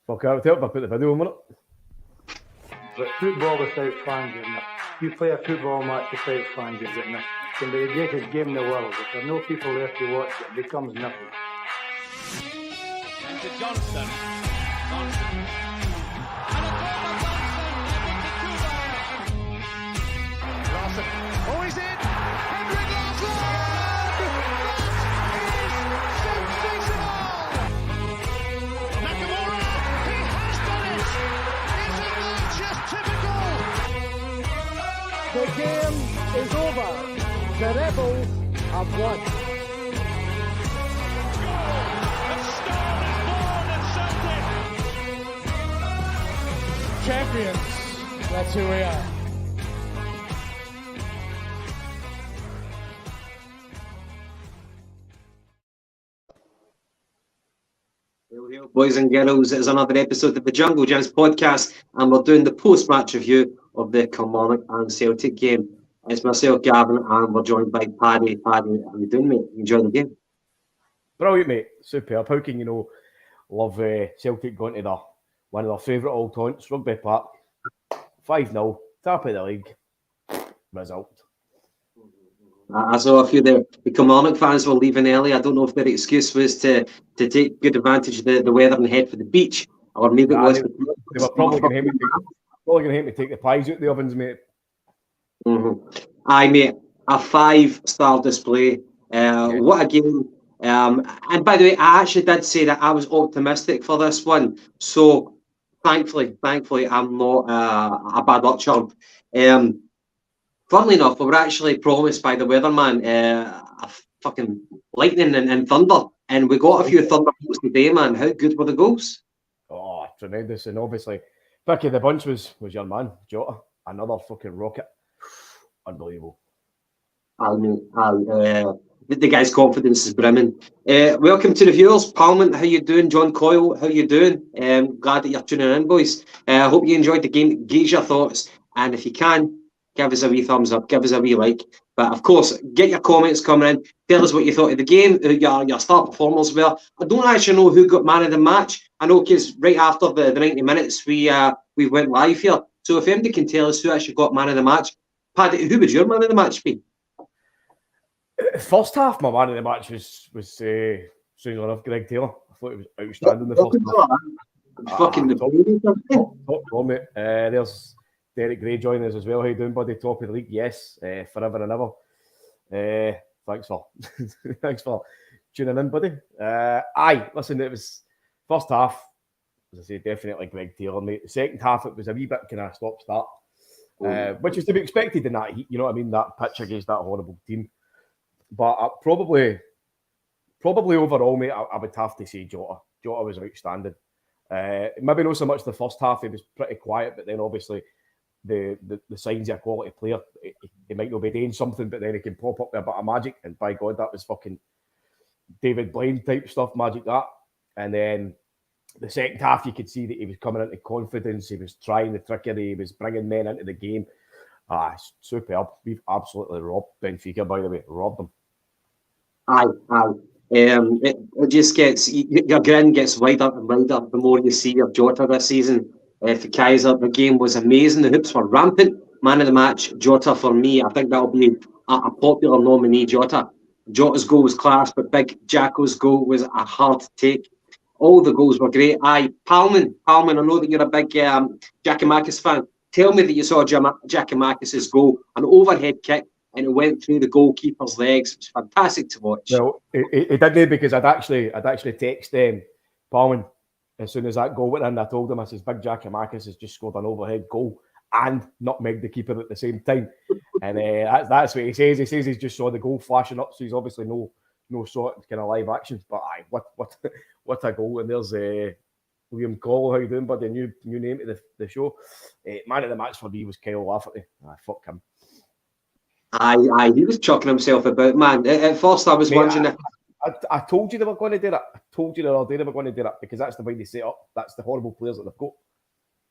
Fuck, I'll tell if I put the video on it. But football without fans, isn't it? You play a football match without fans, isn't it? It can be the greatest game in the world. If there are no people there to watch it, it becomes nothing. And to Johnson. Johnson. And a corner Johnson. Oh, he's in! Henrik Larsson! That is sensational! Nakamura! He has done it! Isn't that just typical? The game is over. The Rebels have won. Champions, that's who we are. Boys and girls, it's another episode of the Jungle Gems podcast, and we're doing the post-match review of the Kilmarnock and Celtic game. It's myself, Gavin, and we're joined by Paddy. Paddy, how you doing, mate? Enjoying the game? Brilliant, mate. Superb. How can you love Celtic going to one of their favourite old taunts, Rugby Park, 5-0, top of the league, result. I saw a few of the Kilmarnock fans were leaving early. I don't know if their excuse was to take good advantage of the weather and head for the beach, or maybe it was... They were probably going to help me take the pies out the ovens, mate. Mm-hmm. Aye, mate, a 5-star display. What a game. And by the way, I actually did say that I was optimistic for this one. So, thankfully, I'm not a bad luck charm. Funnily enough, we were actually promised by the weatherman a fucking lightning and thunder, and we got a few thunderbolts today, man. How good were the goals? Oh, tremendous. And obviously, pick of the bunch was your man, Jota. Another fucking rocket. Unbelievable. The guy's confidence is brimming. Welcome to the viewers. Parliament, how you doing? John Coyle, how you doing? Glad that you're tuning in, boys. Hope you enjoyed the game. Gauge your thoughts, and if you can, give us a wee thumbs up, give us a wee like. But of course, get your comments coming in. Tell us what you thought of the game, who your star performers were. I don't actually know who got man of the match. I know because right after the 90 minutes, we went live here. So if anybody can tell us who actually got man of the match, Paddy, who would your man of the match be? First half, my man of the match was strangely enough, Greg Taylor. I thought it was outstanding the first half. Fucking the top goal, mate. There's Derek Gray joining us as well. How you doing, buddy? Top of the league, yes, forever and ever. Thanks for tuning in, buddy. Aye, listen, it was first half, as I say, definitely Greg Taylor, mate. The second half, it was a wee bit kind of stop-start, which is to be expected in that heat. You know what I mean? That pitch against that horrible team. But probably overall, mate, I would have to say Jota. Jota was outstanding. Maybe not so much the first half; he was pretty quiet. But then, obviously, the signs of a quality player. He might not be doing something, but then he can pop up with a bit of magic. And by God, that was fucking David Blaine type stuff, magic that. And then the second half, you could see that he was coming into confidence. He was trying the trickery. He was bringing men into the game. Superb. We've absolutely robbed Benfica, by the way. Robbed them. Aye. It just gets, your grin gets wider and wider the more you see of Jota this season. For Kaiser, the game was amazing. The hoops were rampant. Man of the match, Jota for me. I think that'll be a popular nominee, Jota. Jota's goal was class, but Big Jacko's goal was a hard take. All the goals were great. Aye, Palman, I know that you're a big Giakoumakis fan. Tell me that you saw Giakoumakis' goal, an overhead kick, and it went through the goalkeeper's legs. It was fantastic to watch. Well, it didn't, because I'd actually texted Palman as soon as that goal went in. I told him, I says, Big Giakoumakis has just scored an overhead goal and nutmegged the keeper at the same time. And that's what he says. He says he's just saw the goal flashing up, so he's obviously no sort of kind of live action. But aye, what a goal! And there's William Cole. How you doing, buddy? New name to the show. Man of the match for me was Kyle Lafferty. Fuck him. Aye, he was chucking himself about, man. At first, I was wondering. I told you they were going to do that. I told you the other day they were going to do that, because that's the way they set up. That's the horrible players that they've got.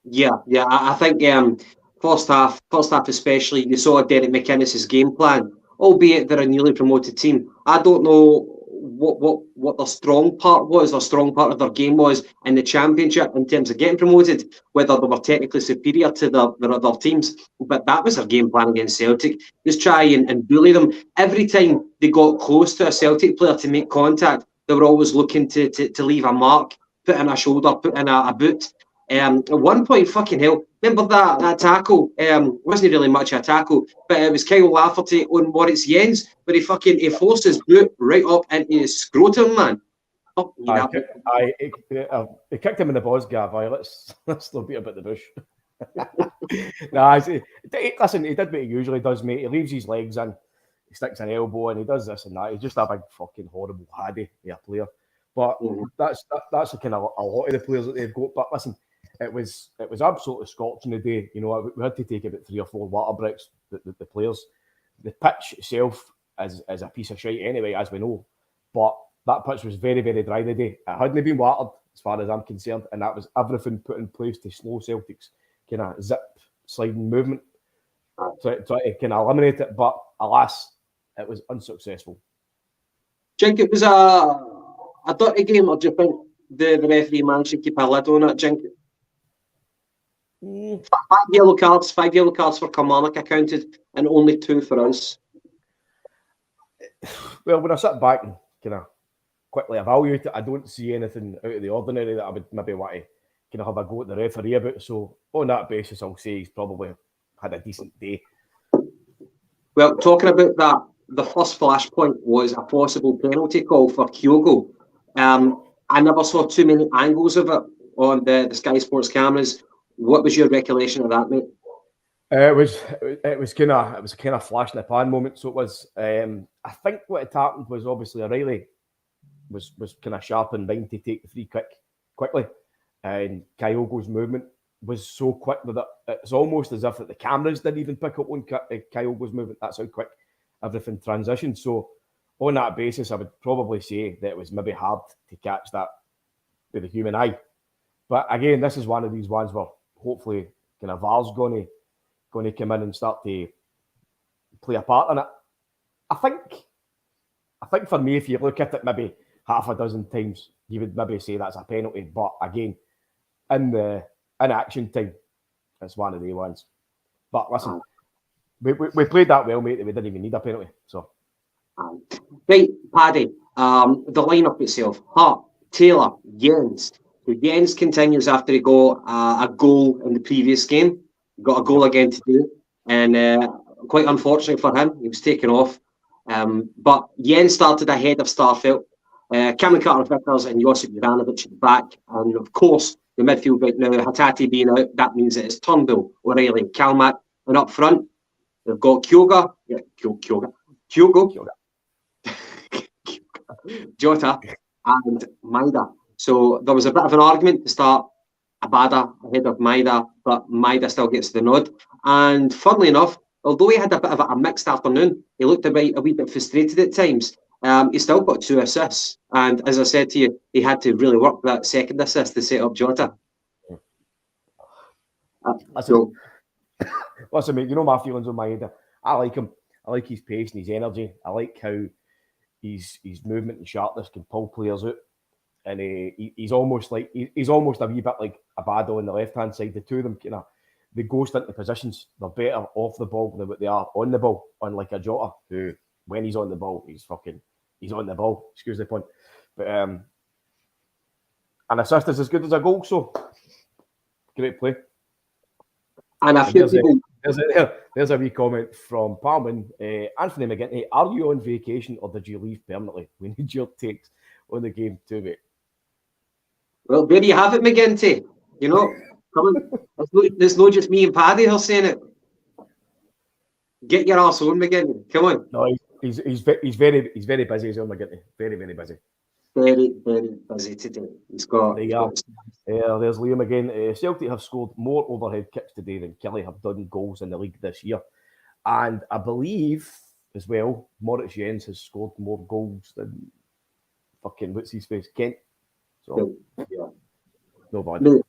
Yeah. I think first half especially, you saw Derek McInnes's game plan. Albeit they're a newly promoted team, I don't know what their strong part was, their strong part of their game was in the Championship in terms of getting promoted, whether they were technically superior to their other teams. But that was their game plan against Celtic. Just try and bully them. Every time they got close to a Celtic player to make contact, they were always looking to leave a mark, put in a shoulder, put in a boot. At one point, fucking hell, remember that tackle? Wasn't really much a tackle, but it was Kyle Lafferty on Moritz Jens, where he forced his boot right up into his scrotum, man. He kicked him in the balls, Gav. Let's not beat about the bush. Listen, he did what he usually does, mate. He leaves his legs in, he sticks an elbow, and he does this and that. He's just a big fucking horrible haddy, player. But that's the kind of a lot of the players that they've got. But listen, it was absolutely scorching the day. You know, we had to take about 3 or 4 water breaks. The players, the pitch itself is a piece of shite anyway, as we know. But that pitch was very, very dry today. It hadn't been watered, as far as I'm concerned, and that was everything put in place to slow Celtic's kind of zip sliding movement to kind of eliminate it. But alas, it was unsuccessful. Do you think it was a dirty game, or do you think the referee managed to keep a lid on it, Jink? 5 yellow cards for Kilmarnock accounted, and only 2 for us. Well, when I sit back and kind of quickly evaluate it, I don't see anything out of the ordinary that I would maybe want to kind of have a go at the referee about. So on that basis, I'll say he's probably had a decent day. Well, talking about that, the first flashpoint was a possible penalty call for Kyogo. I never saw too many angles of it on the Sky Sports cameras. What was your recollection of that, mate? It was kind of flash in the pan moment. So it was. I think what had happened was obviously O'Reilly was kind of sharp in mind to take the free kick quickly, and Kyogo's movement was so quick that it's almost as if that the cameras didn't even pick up on Kyogo's movement. That's how quick everything transitioned. So on that basis, I would probably say that it was maybe hard to catch that with the human eye. But again, this is one of these ones where hopefully kind of VAR's going to come in and start to play a part in it. I think for me, if you look at it maybe half a dozen times, you would maybe say that's a penalty. But again, in action time, it's one of the ones. But listen, we played that well, mate, that we didn't even need a penalty. So, right, Paddy, the lineup itself: Hart, Taylor, Jens. So Jens continues after he got a goal in the previous game. He got a goal again today, and quite unfortunate for him, he was taken off. But Jens started ahead of Starfelt. Cameron Carter-Vickers and Josip Juranovic at the back, and of course the midfield right now, Hatate being out, that means that it's Turnbull, O'Reilly, Kalmat, and up front they've got Kyogo, Jota, and Maida. So there was a bit of an argument to start Abada ahead of Maida, but Maida still gets the nod. And funnily enough, although he had a bit of a mixed afternoon, he looked a wee bit frustrated at times. He still got 2 assists, and as I said to you, he had to really work that second assist to set up Jota. Listen, mate, you know my feelings on Maeda. I like him. I like his pace and his energy. I like how his movement and sharpness can pull players out. And he's almost a wee bit like Abado on the left hand side. The two of them they ghost into positions. They're better off the ball than what they are on the ball. Unlike a Jota, who when he's on the ball, he's on the ball. Excuse the pun. But an assist is as good as a goal. So great play. And I feel there's a wee comment from Palman. Anthony McGinty, are you on vacation or did you leave permanently? We need your takes on the game too, mate. Well, there you have it, McGinty. You know, come on. There's no just me and Paddy who are saying it. Get your arse on, McGinty. Come on. No, he's very busy as well, McGinty. Very, very busy. Very, very busy today. He's got. There's Liam again. Celtic have scored more overhead kicks today than Kelly have done goals in the league this year, and I believe as well, Moritz Jens has scored more goals than fucking what's his face, Kent. So yeah, no bad.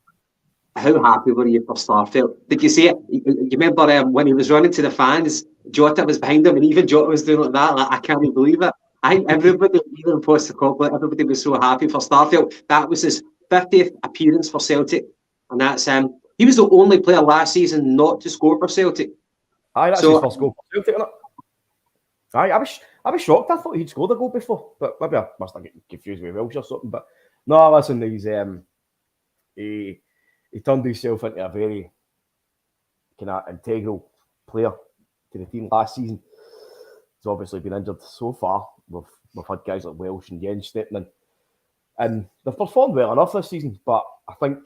How happy were you for Starfelt? Did you see it? You remember when he was running to the fans, Jota was behind him, and even Jota was doing like that. Like, I can't believe it. I think everybody, even Postecoglou, everybody was so happy for Starfield. That was his 50th appearance for Celtic, and that's he was the only player last season not to score for Celtic. Aye, that's So- his first goal for Celtic, isn't it? Aye, I was shocked. I thought he'd scored a goal before, but maybe I must have get confused with Welsh or something. But no, listen, he turned himself into a very kind of integral player to the team last season. He's obviously been injured so far. We've had guys like Welsh and Jens stepping in, and they've performed well enough this season. But I think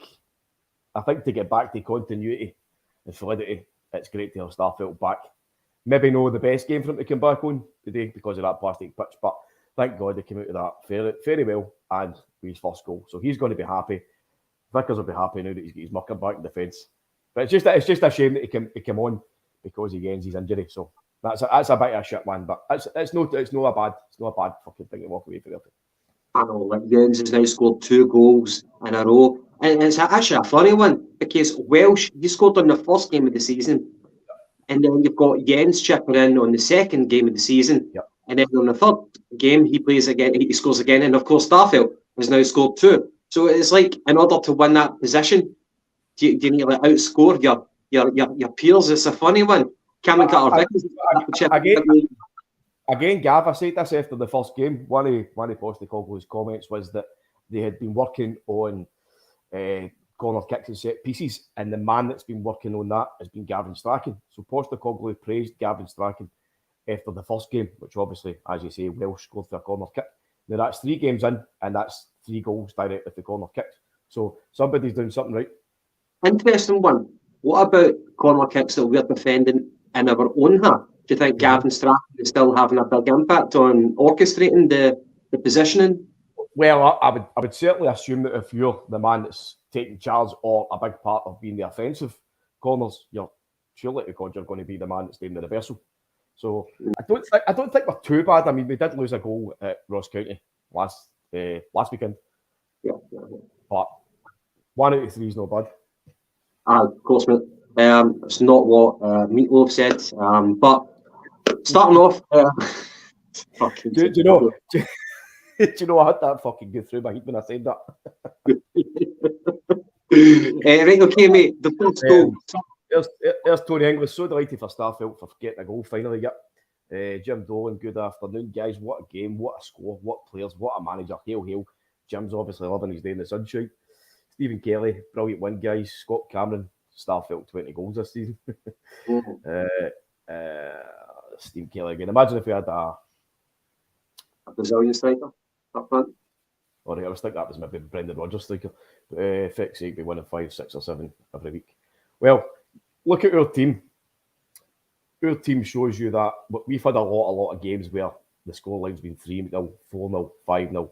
to get back to continuity and solidity, it's great to have Starfelt back. Maybe no the best game for him to come back on today because of that plastic pitch, but thank God he came out of that very well and with his first goal. So he's going to be happy. Vickers will be happy now that he's got his mucker back in defence. But it's just a shame that he came on because of Jens' injury. So that's a bit of a shit one, but it's not a bad fucking thing to walk away from. I know, like Jens has now scored 2 goals in a row, and it's actually a funny one because Welsh, he scored on the first game of the season, and then you've got Jens chipping in on the second game of the season, Yep. and then on the third game he plays again, he scores again, and of course Starfelt has now scored 2. So it's like, in order to win that position, do you need to like outscore your peers? It's a funny one. Cameron Carter-Vickers Again, Gav, I said this after the first game. One of Postecoglou's comments was that they had been working on corner kicks and set pieces, and the man that's been working on that has been Gavin Strachan. So Postecoglou praised Gavin Strachan after the first game, which obviously, as you say, Welsh scored for a corner kick. Now that's 3 games in, and that's 3 goals directly for corner kicks. So somebody's doing something right. Interesting one. What about corner kicks that we're defending in our own half? Do you think Gavin Strachan is still having a big impact on orchestrating the positioning? Well, I would certainly assume that if you're the man that's taking charge or a big part of being the offensive corners, you're surely to God you're going to be the man that's doing the reversal. So I don't think we're too bad. I mean, we did lose a goal at Ross County last weekend. Yeah. But 1 out of 3 is not bad. Of course, mate. It's not what Meatloaf said. But starting off, Do you know? Do you know I had that fucking go through my head when I said that? Right, okay, mate. The first goal. There's Tony Inglis. So delighted for Starfelt for getting a goal finally. Yep. Jim Dolan, good afternoon, guys. What a game, what a score, what players, what a manager. Hail. Jim's obviously loving his day in the sunshine. Stephen Kelly, brilliant win, guys. Scott Cameron, Starfelt 20 goals this season. Stephen Kelly again. Imagine if we had a Brazilian striker up front. Or I was thinking that was maybe Brendan Rodgers striker. But fix sake, be winning 5, 6 or 7 every week. Well, look at our team. Our team shows you that we've had a lot of games where the scoreline's been 3-0, 4-0, 5-0,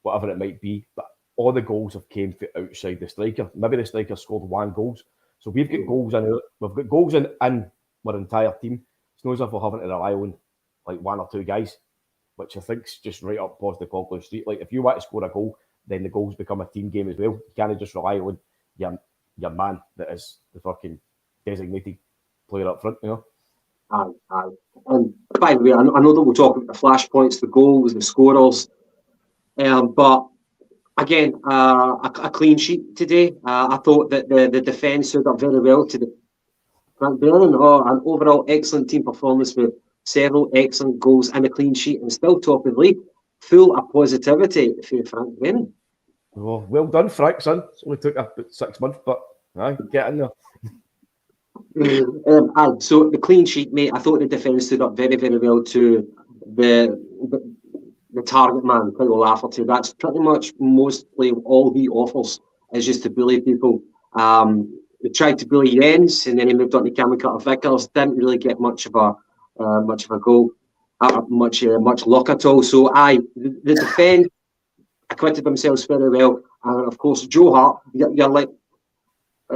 whatever it might be. But all the goals have came from outside the striker. Maybe the striker scored 1 goal. So we've got goals in. We've got goals in our entire team. It's not as if we're having to rely on like 1 or 2 guys, which I think's just right up Postecoglou street. Like if you want to score a goal, then the goals become a team game as well. You can't just rely on your man that is the fucking designated player up front, you know. Aye. And by the way, I know that we'll talk about the flashpoints, the goals, the scorers, but again, a clean sheet today. I thought that the defence stood up very well to the Frank Brennan. An overall excellent team performance with several excellent goals and a clean sheet, and still top of the league. Full of positivity for Frank Brennan. Well done, Frank, son. It's only took about 6 months, but get in there. So the clean sheet, mate. I thought the defence stood up very, very well to the target man, Kyle Lafferty. That's pretty much mostly all he offers is just to bully people. They tried to bully Jens, and then he moved on to Cameron Carter-Vickers. Didn't really get much of a goal, much luck at all. So the defence acquitted themselves very well, and of course Joe Hart. You're like.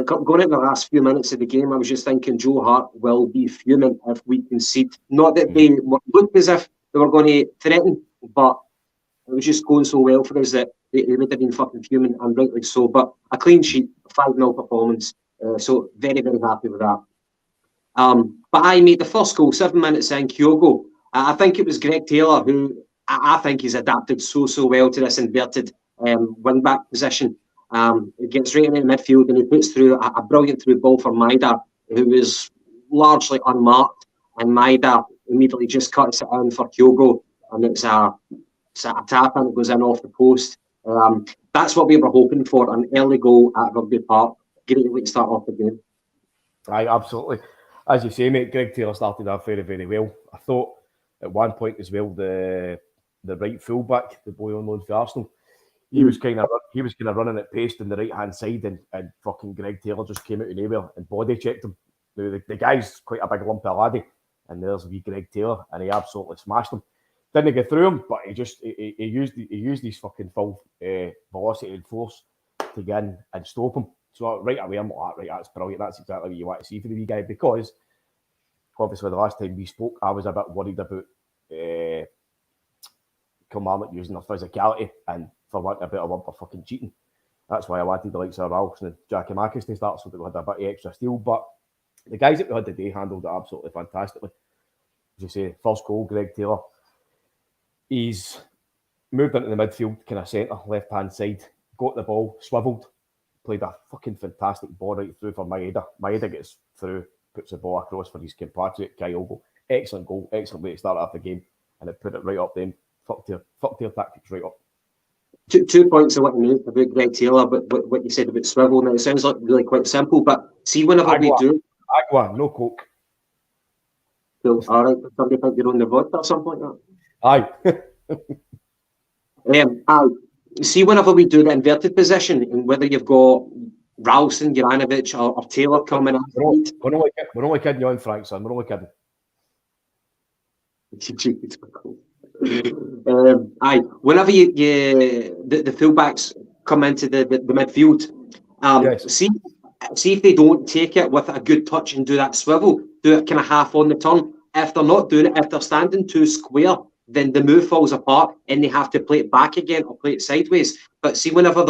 Going into the last few minutes of the game, I was just thinking Joe Hart will be fuming if we concede. Not that they looked as if they were going to threaten, but it was just going so well for us that they would have been fucking fuming, and rightly so. But a clean sheet, 5-0 performance, so very, very happy with that. But I made the first goal, 7 minutes in, Kyogo. I think it was Greg Taylor who I think he's adapted so well to this inverted wing-back position. He gets right into the midfield and he puts through a brilliant through ball for Maida, who was largely unmarked, and Maida immediately just cuts it in for Kyogo, and it's a tap and it goes in off the post. That's what we were hoping for, an early goal at Rugby Park. Great way to start off the game. Aye, absolutely. As you say, mate, Greg Taylor started off very well. I thought at one point as well, the right fullback, the boy on loan for Arsenal, he was kind of running at pace on the right hand side, and fucking Greg Taylor just came out of nowhere and body checked him. Now, the guy's quite a big lump of laddie, and there's wee Greg Taylor, and he absolutely smashed him. Didn't get through him, but he used his fucking full velocity and force to get in and stop him. So right away, I'm like, right, that's brilliant. That's exactly what you want to see for the wee guy, because obviously the last time we spoke, I was a bit worried about Kilmarnock using their physicality and for want of a better word, for fucking cheating. That's why I wanted the likes of Ralphs and Jackie Marcus to start, so that we had a bit of extra steel. But the guys that we had today handled it absolutely fantastically. As you say, first goal, Greg Taylor. He's moved into the midfield, kind of centre, left-hand side, got the ball, swivelled, played a fucking fantastic ball right through for Maeda. Maeda gets through, puts the ball across for his compatriot, Kyogo. Excellent goal, excellent way to start off the game, and it put it right up then. Fucked their tactics right up. 2 points I want to make about Greg Taylor, but what you said about swivel. Now, it sounds like really quite simple, but see, whenever we do... Agua, no coke. So, all right, somebody think you're on the vodka or something like that? Aye. See, whenever we do the inverted position, and whether you've got Ralston, Juranovic, or Taylor coming in. We're only kidding you on, Frank, son. We're only kidding. Whenever the fullbacks come into the midfield, yes. see if they don't take it with a good touch and do that swivel, do it kind of half on the turn. If they're not doing it, if they're standing too square, then the move falls apart and they have to play it back again or play it sideways. But see, whenever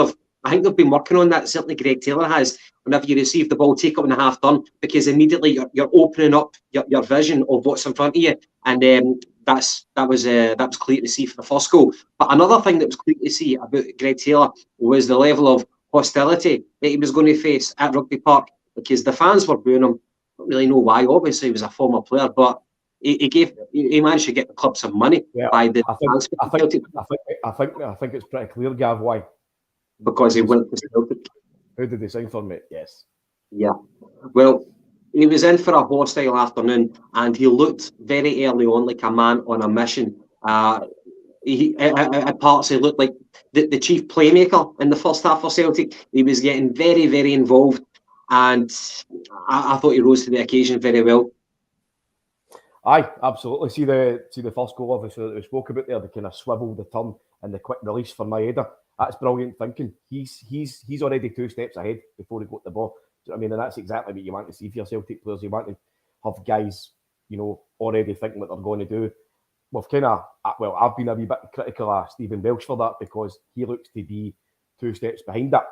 I think they've been working on that, certainly Greg Taylor has, whenever you receive the ball, take it in a half turn, because immediately you're opening up your vision of what's in front of you. And that was clear to see for the first goal. But another thing that was clear to see about Greg Taylor was the level of hostility that he was going to face at Rugby Park, because the fans were booing him. I don't really know why. Obviously, he was a former player, but he managed to get the club some money by the fans. I think it's pretty clear, Gav, why. Because he went to Celtic. Who did they sign for, mate? Yes. Yeah. Well, he was in for a hostile afternoon, and he looked very early on like a man on a mission. At parts, he looked like the chief playmaker in the first half for Celtic. He was getting very, very involved, and I thought he rose to the occasion very well. Aye, absolutely. See the first goal, obviously, that we spoke about there, the kind of swivel, the turn, and the quick release for Maeda. That's brilliant thinking. He's already 2 steps ahead before he got the ball. I mean, and that's exactly what you want to see for your Celtic players. You want to have guys, already thinking what they're going to do. We've I've been a wee bit critical of Stephen Welsh for that, because he looks to be 2 steps behind that.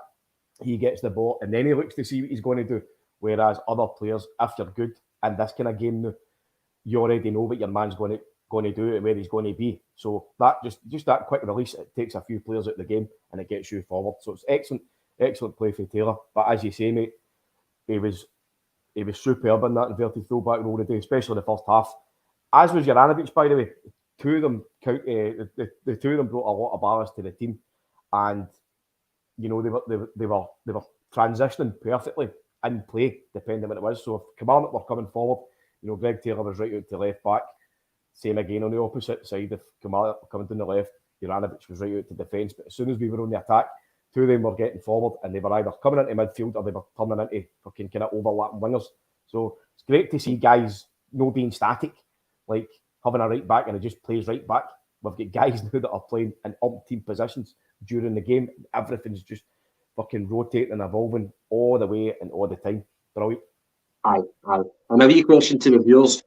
He gets the ball and then he looks to see what he's going to do. Whereas other players, if you're good in this kind of game now, you already know what your man's going to do and where he's going to be. So that just that quick release, it takes a few players out of the game and it gets you forward. So it's excellent play for Taylor. But as you say, mate, he was superb in that inverted fullback role today, especially the first half. As was Juranovic, by the way. The two of them brought a lot of ballast to the team, and they were transitioning perfectly in play, depending on what it was. So if Kilmarnock were coming forward, Greg Taylor was right out to left back. Same again on the opposite side. If Kilmarnock were coming down the left, Juranovic was right out to defence. But as soon as we were on the attack, two of them were getting forward, and they were either coming into midfield or they were turning into fucking kind of overlapping wingers. So it's great to see guys not being static, like having a right back and it just plays right back. We've got guys now that are playing in umpteen positions during the game. Everything's just fucking rotating and evolving all the way and all the time. Brilliant. Aye. And a wee question to the viewers.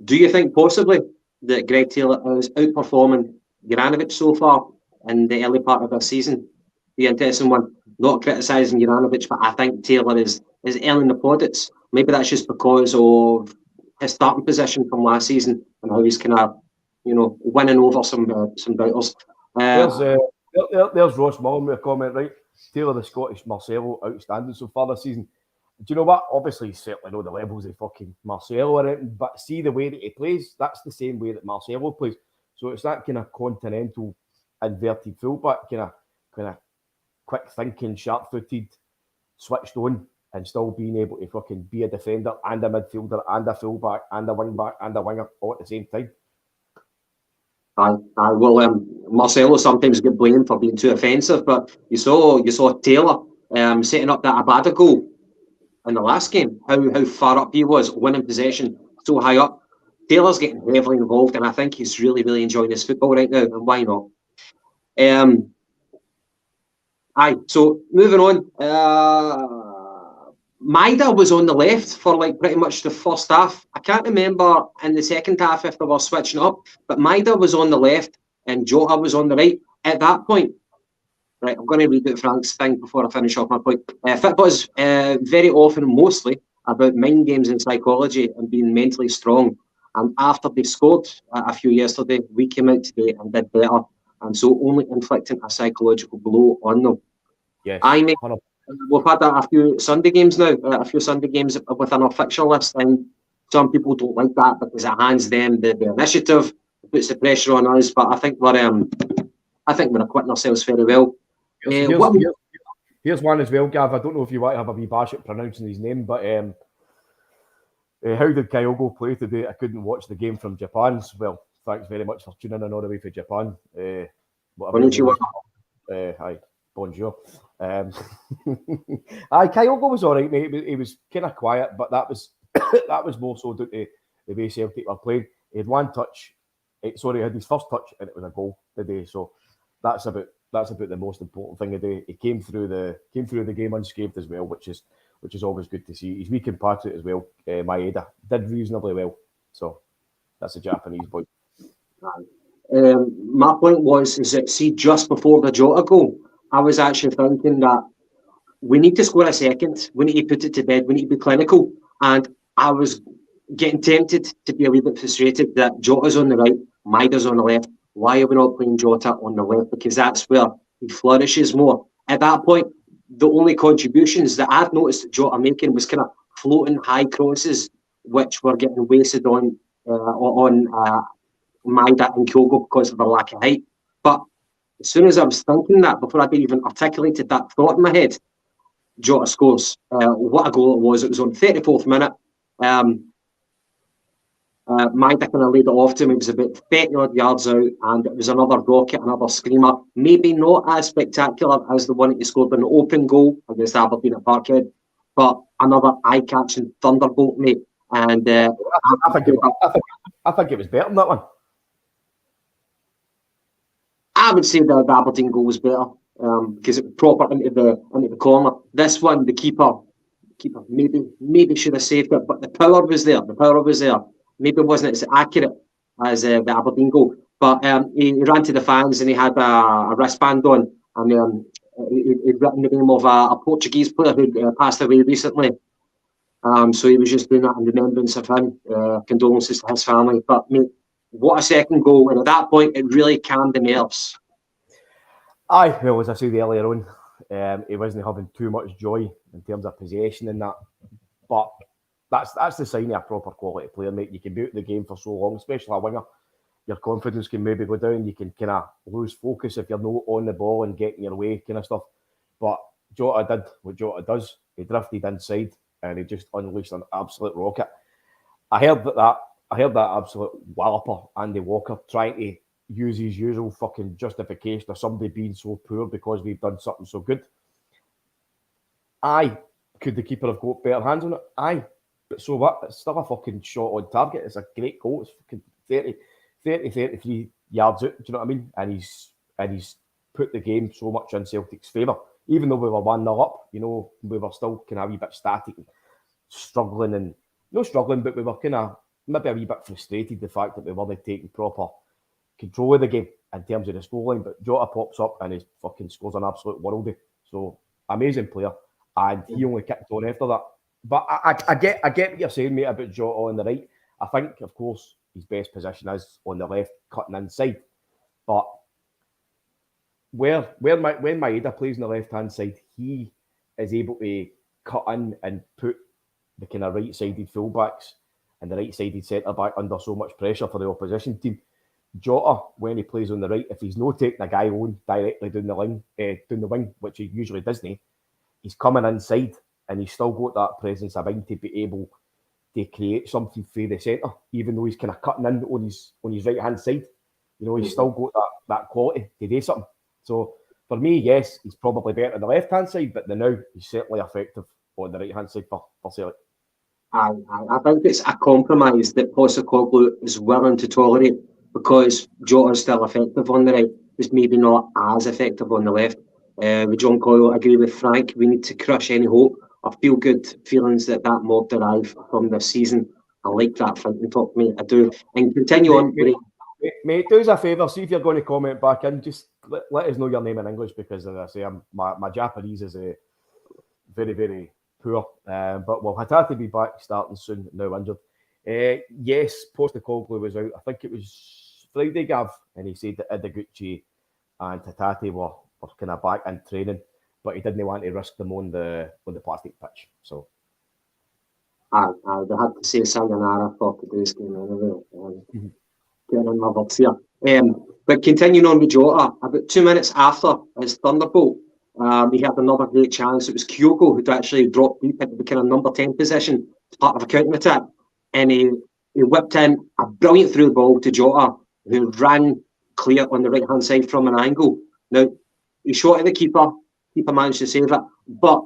Do you think possibly that Greg Taylor is outperforming Juranovic so far in the early part of the season? The interesting one. Not criticising Juranovic, but I think Taylor is early in the plaudits. Maybe that's just because of his starting position from last season and how he's kind of winning over some doubters. There's Ross Mullen with a comment, right? Taylor the Scottish Marcelo outstanding so far this season. Do you know what? Obviously, he's certainly know the levels of fucking Marcelo or anything, but see the way that he plays, that's the same way that Marcelo plays. So it's that kind of continental inverted fullback, kind of quick thinking, sharp footed, switched on, and still being able to fucking be a defender and a midfielder and a fullback and a wing back and a winger all at the same time. Well, Marcelo sometimes get blamed for being too offensive, but you saw Taylor setting up that Abada goal in the last game. How far up he was, winning possession so high up. Taylor's getting heavily involved, and I think he's really enjoying his football right now. And why not? So moving on. Maida was on the left for like pretty much the first half. I can't remember in the second half if they were switching up, but Maida was on the left and Jota was on the right at that point. Right, I'm going to read out Frank's thing before I finish off my point. Football's very often, mostly, about mind games and psychology and being mentally strong. And after they scored a few yesterday, we came out today and did better. And so only inflicting a psychological blow on them. Yes, we've had a few Sunday games now, a few Sunday games within our fixture list, and some people don't like that because it hands them the initiative, puts the pressure on us. But I think we're acquitting ourselves very well. Here's one as well, Gav. I don't know if you want to have a wee bash at pronouncing his name, but how did Kyogo play today? I couldn't watch the game from Japan. Well, thanks very much for tuning in all the way from Japan. Konnichiwa. Hi. Bonjour. Kyogo was all right, mate. He was kind of quiet, but that was more so due to the way Celtic were playing. He had one touch. He had his first touch, and it was a goal today. So that's about the most important thing today. He came through the game unscathed as well, which is always good to see. His wee compatriot as well, Maeda, did reasonably well. So that's a Japanese boy. My point is that, see, just before the Jota goal, I was actually thinking that we need to score a second. We need to put it to bed. We need to be clinical. And I was getting tempted to be a wee bit frustrated that Jota's on the right, Maida's on the left. Why are we not playing Jota on the left? Because that's where he flourishes more. At that point, the only contributions that I've noticed Jota making was kind of floating high crosses, which were getting wasted on Maida and Kyogo because of their lack of height. But as soon as I was thinking that, before I'd even articulated that thought in my head, Jota scores. What a goal it was. It was on 34th minute. Maida kind of laid it off to him. It was about 30 odd yards out, and it was another rocket, another screamer. Maybe not as spectacular as the one that he scored in the open goal against Aberdeen at Parkhead, but another eye-catching thunderbolt, mate. And I think it was better than that one. I would say the Aberdeen goal was better because it was proper into the corner. This one, the keeper maybe should have saved it, but the power was there. Maybe it wasn't as accurate as the Aberdeen goal, but he ran to the fans and he had a wristband on, and he'd written the name of a Portuguese player who passed away recently. So he was just doing that in remembrance of him. Condolences to his family. But mate, what a second goal! And at that point, it really calmed the nerves. Aye, well, as I said earlier on, he wasn't having too much joy in terms of possession and that. But that's the sign of a proper quality player, mate. You can be out of the game for so long, especially a winger. Your confidence can maybe go down. You can kind of lose focus if you're not on the ball and getting your way, kind of stuff. But Jota did what Jota does. He drifted inside and he just unleashed an absolute rocket. I heard that absolute walloper, Andy Walker, trying to use his usual fucking justification of somebody being so poor because we've done something so good. Aye, could the keeper have got better hands on it? Aye, but so what? It's still a fucking shot on target. It's a great goal. It's fucking 33 yards out. Do you know what I mean? And he's put the game so much in Celtic's favour. Even though we were 1-0 up, you know, we were still kind of a wee bit static and struggling, and not struggling, but we were kind of maybe a wee bit frustrated the fact that we weren't taking proper control of the game in terms of the scoreline. But Jota pops up and he fucking scores an absolute worldie. So amazing player, and he only kicked on after that. But I get what you're saying, mate, about Jota on the right. I think, of course, his best position is on the left, cutting inside. But when Maeda plays on the left-hand side, he is able to cut in and put the kind of right-sided fullbacks and the right-sided centre-back under so much pressure for the opposition team. Jota, when he plays on the right, if he's not taking a guy on directly down the wing, which he usually doesn't, he's coming inside and he's still got that presence of mind to be able to create something for the centre, even though he's kind of cutting in on his right-hand side. You know, he's still got that quality to do something. So for me, yes, he's probably better on the left-hand side, but now he's certainly effective on the right-hand side for Celtic. I think it's a compromise that Postecoglou is willing to tolerate, because Jota is still effective on the right, is maybe not as effective on the left. With John Coyle, I agree with Frank. We need to crush any hope. I feel good feelings that mob derive from this season. I like that fighting talk, mate. I do. And continue on. Mate, do us a favour. See if you're going to comment back in. Just let us know your name in English, because, as I say, my Japanese is very, very poor. But will Hatate be back starting soon, now injured? Yes, Postecoglou was out. I think it was Friday, Gav, and he said that Ideguchi and Hatate were kind of back in training, but he didn't want to risk them on the plastic pitch. So, they had to say sayonara for today's game anyway. Getting in my words here. But continuing on with Jota, about 2 minutes after his thunderbolt, he had another great chance. It was Kyogo who'd actually dropped deep into the kind of number 10 position as part of a counter attack, and he whipped in a brilliant through ball to Jota, who ran clear on the right hand side from an angle. Now, he shot at the keeper managed to save it, but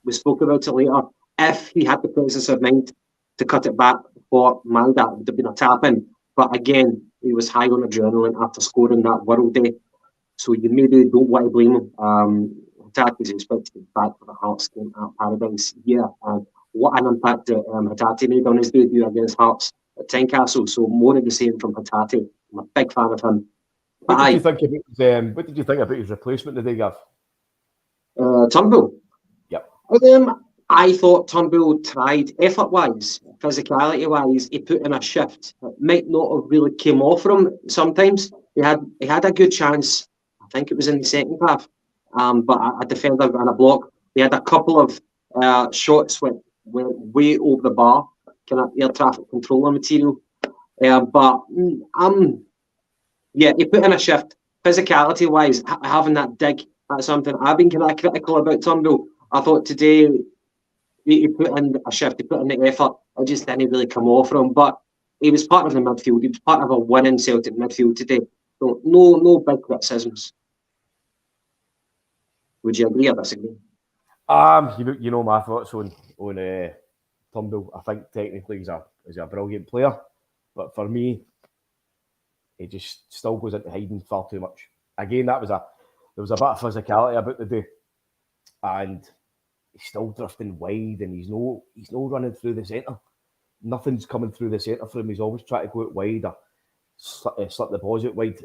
we spoke about it later. If he had the presence of mind to cut it back for Maeda, it would have been a tap in. But again, he was high on adrenaline after scoring that World Day, so you maybe don't want to blame him. Hatate is expected to be back for the Hearts game at Paradise. Yeah, what an impact Hatate made on his debut against Hearts at Tynecastle. So more of the same from Hatate. I'm a big fan of him. What did you think about his replacement today, Gav? Turnbull. Yep. I thought Turnbull tried effort-wise, physicality-wise. He put in a shift. It might not have really came off for him. Sometimes he had a good chance. I think it was in the second half. But a defender and a block. He had a couple of shots went way over the bar, kind of air traffic controller material. But he put in a shift. Physicality-wise, having that dig, that's something I've been kind of critical about Turnbull. I thought today he put in a shift, he put in the effort. It just didn't really come off for him. But he was part of the midfield. He was part of a winning Celtic midfield today. So no big criticisms. Would you agree or disagree? You know my thoughts on Turnbull. I think technically he's a brilliant player, but for me, he just still goes into hiding far too much. Again, there was a bit of physicality about the day, and he's still drifting wide, and he's no running through the centre. Nothing's coming through the centre for him. He's always trying to go out wide or slip the balls out wide.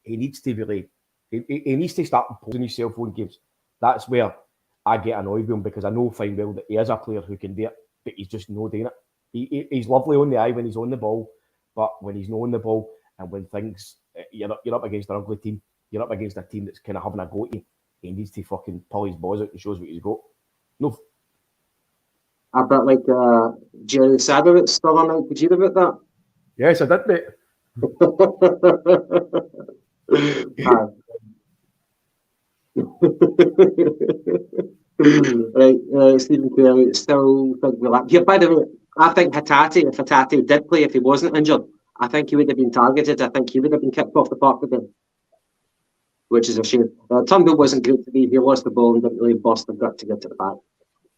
He needs to really. He needs to start posing his cell phone games. That's where I get annoyed with him, because I know fine well that he is a player who can do it, but he's just not doing it. He's lovely on the eye when he's on the ball, but when he's not on the ball and when things you're up against an ugly team, you're up against a team that's kind of having a go at you, he needs to fucking pull his balls out and shows what he's got. No. A bit like Jerry Sadowitz still on out. Did you hear about that? Yes, I did, mate. Right, Stephen Kelly still thinking about that. Yeah, by the way, I think if Hatate did play, if he wasn't injured, I think he would have been targeted. I think he would have been kicked off the park again, which is a shame. Turnbull wasn't great today. He lost the ball and didn't really bust the gut to get to the back.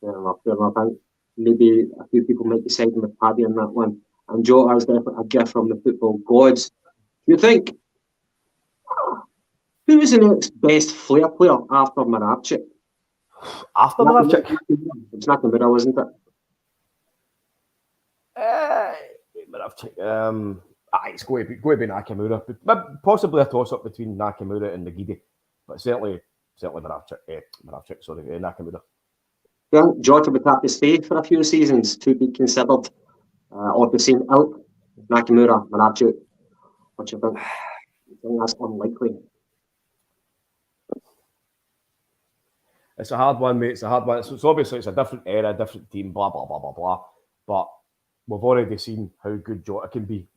I think maybe a few people might be siding with Paddy on that one. And Jota is definitely a gift from the football gods. You think, who was the next best flair player after Moravcik? After Moravcik? It's Nakamura, wasn't it? Moravcik. It's going to be Nakamura. But possibly a toss-up between Nakamura and Nagide. But certainly Moravcik. Nakamura. Yeah, Jota would have to stay for a few seasons to be considered of the same ilk Nakamura, Manachu. What do you think? I think that's unlikely. It's a hard one, mate. It's a hard one. It's obviously it's a different era, different team, blah, blah, blah, blah, blah. But we've already seen how good Jota can be.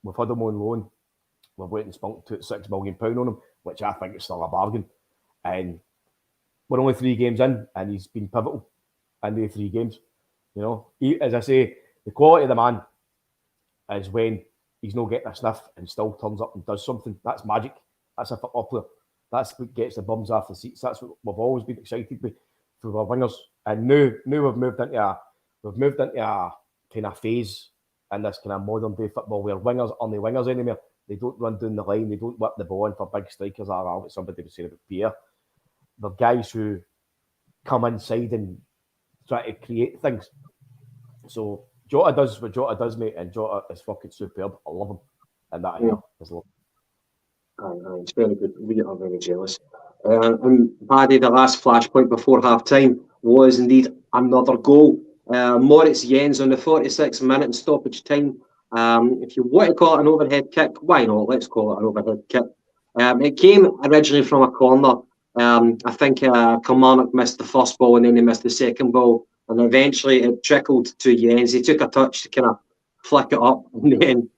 We've had him on loan. We've went and spunk £6 million on him, which I think is still a bargain. And we're only 3 games in, and he's been pivotal in the 3 games. You know, as I say, the quality of the man is when he's not getting a sniff and still turns up and does something. That's magic. That's a football player. That's what gets the bums off the seats. That's what we've always been excited with for our wingers. And now we've moved into a kind of phase in this kind of modern day football where wingers aren't the wingers anymore. They don't run down the line. They don't whip the ball in for big strikers. Like somebody was saying about Pierre. They're guys who come inside and try to create things. So Jota does what Jota does, mate, and Jota is fucking superb. I love him. And that here is love. It's very good. We are very jealous. And Paddy, the last flashpoint before half time was indeed another goal. Moritz Jens on the 46th minute in stoppage time. If you want to call it an overhead kick, why not? Let's call it an overhead kick. It came originally from a corner. I think Kilmarnock missed the first ball and then he missed the second ball. And eventually it trickled to Jens. He took a touch to kind of flick it up. And then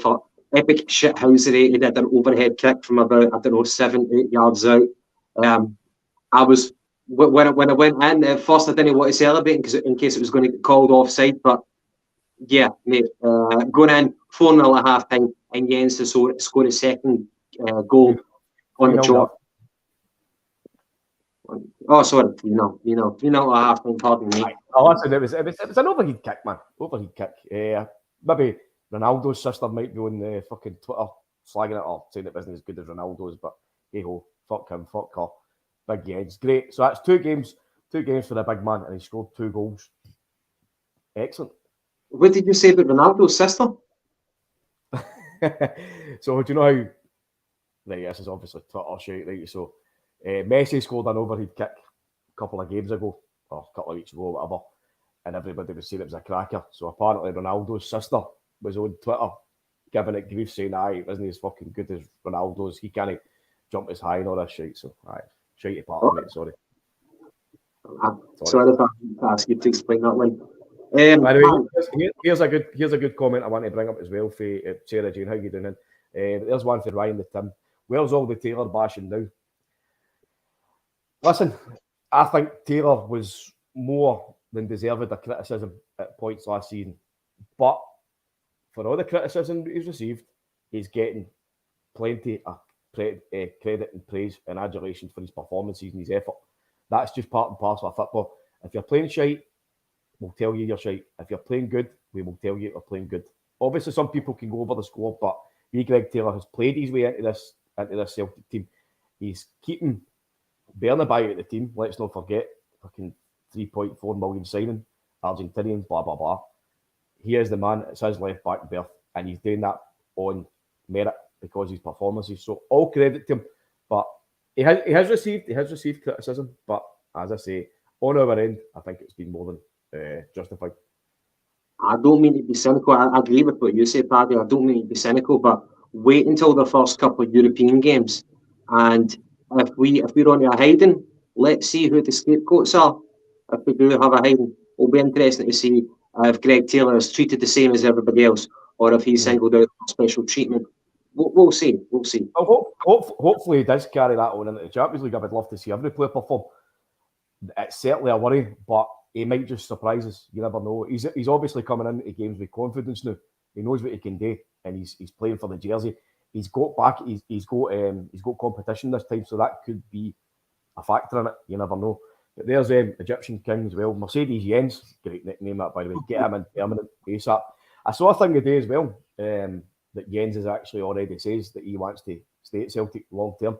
for epic shithousery, he did an overhead kick from about, 7-8 yards out. I was, when I went in, at first I didn't want to celebrate in case it was going to get called offside. But yeah, mate, going in 4-0 at half time and Jens to score his second goal on the trot. Oh, sorry, 3-0 at half time, pardon me. Oh, listen, it was an overhead kick, man. Overhead kick. Maybe Ronaldo's sister might be on the fucking Twitter slagging it or saying it wasn't as good as Ronaldo's, but hey ho, fuck him, fuck her. Big Jens, great. So that's 2 games for the big man, and he scored 2 goals. Excellent. What did you say about Ronaldo's sister? So do you know how? Right, this is obviously Twitter shit, right? So Messi scored an overhead kick a couple of games ago, or a couple of weeks ago, whatever, and everybody was saying it was a cracker. So apparently Ronaldo's sister was on Twitter giving it grief, saying, "Aye, it wasn't as fucking good as Ronaldo's. He can't jump as high and all that shit." So, aye, shitey part of it. Sorry. Sorry if I ask you to explain that one. By the way, here's a good comment I want to bring up as well for Sarah Jane. How you doing? There's one for Ryan the Tim. Where's all the Taylor bashing now? Listen, I think Taylor was more than deserved of criticism at points last season, but for all the criticism he's received, he's getting plenty of credit and praise and adulation for his performances and his effort. That's just part and parcel of football. If you're playing shite, we'll tell you you're shite. If you're playing good, we will tell you you're playing good. Obviously, some people can go over the score, but Greg Taylor has played his way into this Celtic team. He's keeping Bernabeu at the team. Let's not forget, fucking 3.4 million signing, Argentinian, blah, blah, blah. He is the man. It's his left back berth, and he's doing that on merit because of his performances. So all credit to him. But he has received criticism. But as I say, on our end, I think it's been more than justified. I don't mean to be cynical. I agree with what you say, Paddy. I don't mean to be cynical, but wait until the first couple of European games, and if we're on a hiding, let's see who the scapegoats are. If we do have a hiding, it'll be interesting to see if Greg Taylor is treated the same as everybody else, or if he's singled out for special treatment. We'll see. We'll see. Well, hopefully he does carry that on into the Champions League. I would love to see every player perform. It's certainly a worry, but he might just surprise us. You never know. He's obviously coming into games with confidence now. He knows what he can do, and he's playing for the jersey. He's got competition this time, so that could be a factor in it. You never know. But there's Egyptian King as well. Mercedes Jens, great nickname that, by the way. Get him in permanent ASAP. I saw a thing today as well that Jens has actually already says that he wants to stay at Celtic long term.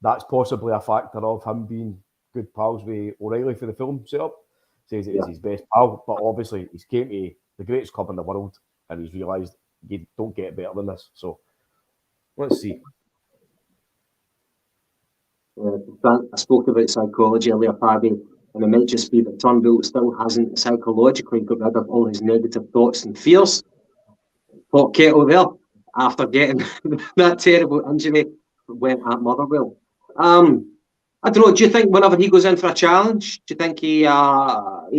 That's possibly a factor of him being good pals with O'Reilly for the film setup. Says it is his best pal, but obviously he's came to the greatest club in the world and he's realised you don't get better than this. So let's see. I spoke about psychology earlier, Paddy, and it might just be that Turnbull still hasn't psychologically got rid of all his negative thoughts and fears. hot kettle there after getting that terrible injury went at Motherwell. I don't know. Do you think whenever he goes in for a challenge, do you think he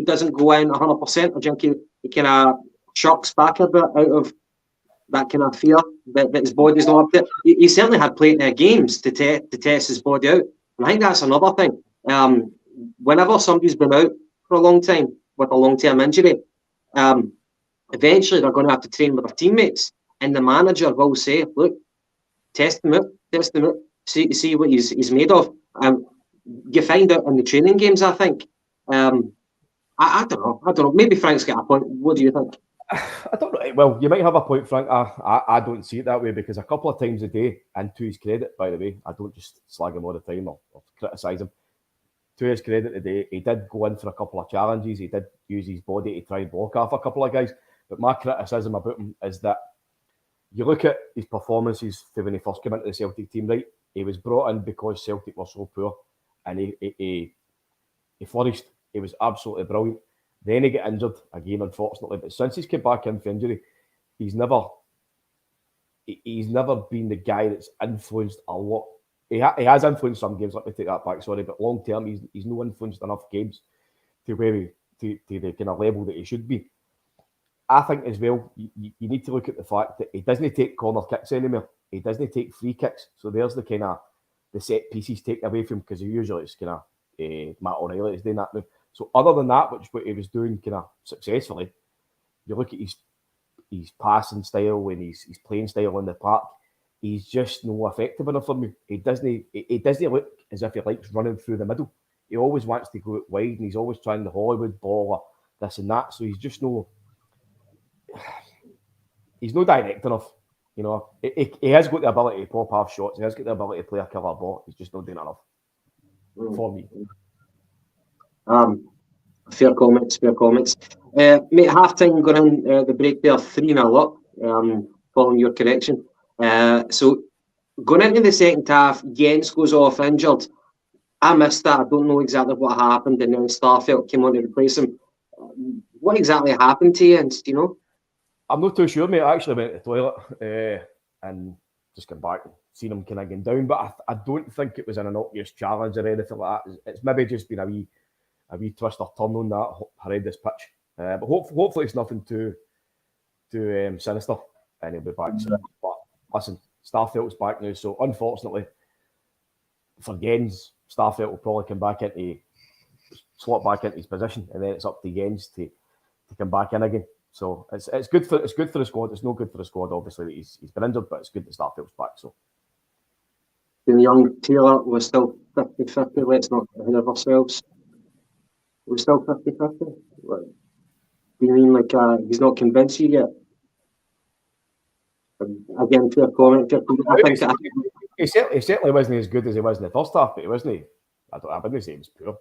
doesn't go in 100%, or do you think he kind of shocks back a bit out of that kind of fear that his body's not up there? He certainly had plenty of games to test his body out, and I think that's another thing. Whenever somebody's been out for a long time with a long-term injury, eventually they're going to have to train with their teammates, and the manager will say, "Look, test him out, see what he's made of." You find out in the training games, I think. I don't know. Maybe Frank's got a point. What do you think? I don't know. Well, you might have a point, Frank. I don't see it that way, because a couple of times a day, and to his credit, by the way, I don't just slag him all the time or criticise him. To his credit today, he did go in for a couple of challenges. He did use his body to try and block off a couple of guys. But my criticism about him is that you look at his performances when he first came into the Celtic team, right? He was brought in because Celtic were so poor, and he flourished. He was absolutely brilliant. Then he got injured again, unfortunately. But since he's come back in for injury, he's never been the guy that's influenced a lot. He has influenced some games. Let me take that back. Sorry, but long term, he's no influenced enough games to where to the kind of level that he should be. I think as well, you need to look at the fact that he doesn't take corner kicks anymore. He doesn't take free kicks. So there's the kind of the set pieces taken away from him, because usually it's kind of Matt O'Reilly is doing that now. So other than that, which what he was doing kind of successfully, you look at his passing style and his playing style in the park, he's just no effective enough for me. He doesn't look as if he likes running through the middle. He always wants to go out wide, and he's always trying the Hollywood ball or this and that. So he's just he's no direct enough. You know, he has got the ability to pop off shots. He has got the ability to play a killer ball. He's just not doing enough for me. Fair comments. Mate, half-time going in the break there, 3-0 up, following your correction. So going into the second half, Jens goes off injured. I missed that. I don't know exactly what happened, and then Starfelt came on to replace him. What exactly happened to Jens, do you know? I'm not too sure, mate. I actually went to the toilet and just come back and seen him kind of going down, but I don't think it was an obvious challenge or anything like that. It's maybe just been a wee twist or turn on that horrendous pitch. But hopefully it's nothing too sinister, and he'll be back soon. But listen, Starfelt's back now, so unfortunately for Jens, Starfelt will probably come back slot back into his position, and then it's up to Jens to come back in again. So it's good for the squad. It's no good for the squad, obviously, that he's been injured, but it's good that Starfelt's back. So the young Taylor was still 50-50. Let's not ahead of ourselves. We're still 50-50. Do you mean like he's not convinced you yet? Again, fair comment. He certainly wasn't as good as he was in the first half, but he wasn't. I wouldn't say he was poor.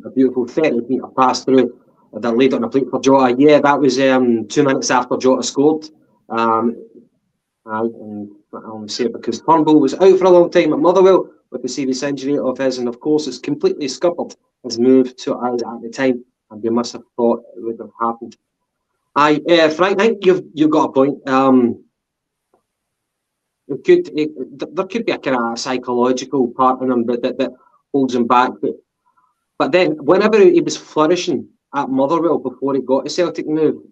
A beautiful 30-metre pass through that laid on a plate for Jota. Yeah, that was 2 minutes after Jota scored. And I only say it because Turnbull was out for a long time at Motherwell with the serious injury of his, and of course it's completely scuppered his move to us at the time, and you must have thought it would have happened. Frank, I think you've got a point. There could be a kind of psychological part in him that holds him back, but then whenever he was flourishing at Motherwell before he got a Celtic move,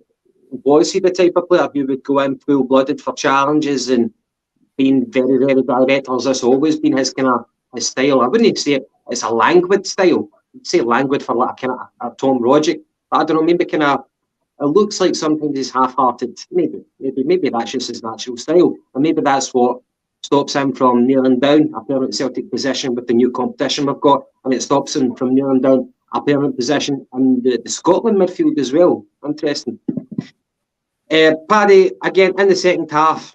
was he the type of player who would go in full-blooded for challenges and being very, very direct? Or has this always been his kind of his style? I wouldn't say it's a languid style. I'd say languid for like a kind of a Tom Rogic. I don't know, maybe kind of it looks like sometimes he's half-hearted. Maybe that's just his natural style, and maybe that's what stops him from kneeling down a permanent Celtic position with the new competition we've got, and it stops him from kneeling down a permanent position in the Scotland midfield as well. Interesting. Paddy, again, in the second half,